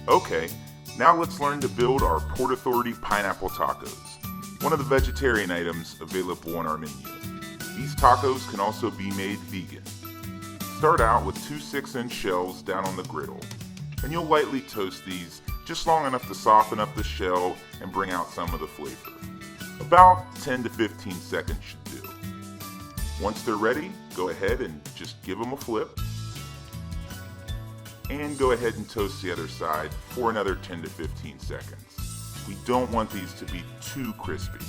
Okay, now let's learn to build our Port Authority pineapple tacos, one of the vegetarian items available on our menu. These tacos can also be made vegan. Start out with two 6-inch shells down on the griddle, and you'll lightly toast these just long enough to soften up the shell and bring out some of the flavor. About 10 to 15 seconds should do. Once they're ready, go ahead and just give them a flip, and go ahead and toast the other side for another 10 to 15 seconds. We don't want these to be too crispy.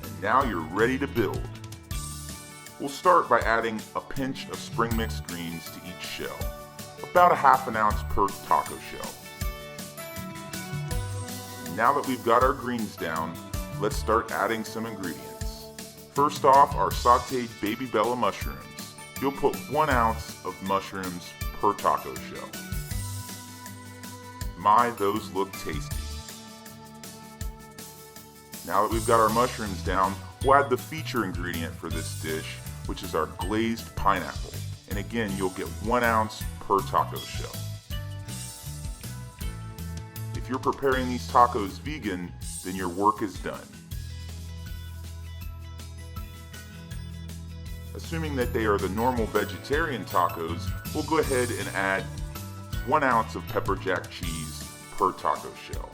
And now you're ready to build. We'll start by adding a pinch of spring mix greens to each shell, about a half an ounce per taco shell. Now that we've got our greens down, let's start adding some ingredients. First off, our sauteed baby bella mushrooms. You'll put 1 ounce of mushrooms per taco shell. My, those look tasty. Now that we've got our mushrooms down, we'll add the feature ingredient for this dish, which is our glazed pineapple. And again, you'll get 1 ounce per taco shell. If you're preparing these tacos vegan, then your work is done. Assuming that they are the normal vegetarian tacos, we'll go ahead and add 1 ounce of pepper jack cheese per taco shell.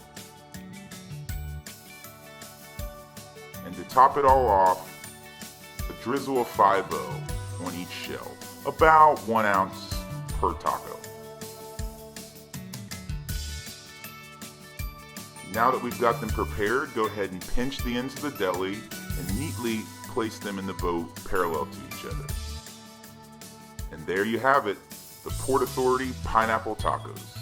And to top it all off, a drizzle of 5-0 on each shell, about 1 ounce per taco. Now that we've got them prepared, go ahead and pinch the ends of the deli and neatly place them in the boat parallel to each other. And there you have it, the Port Authority pineapple tacos.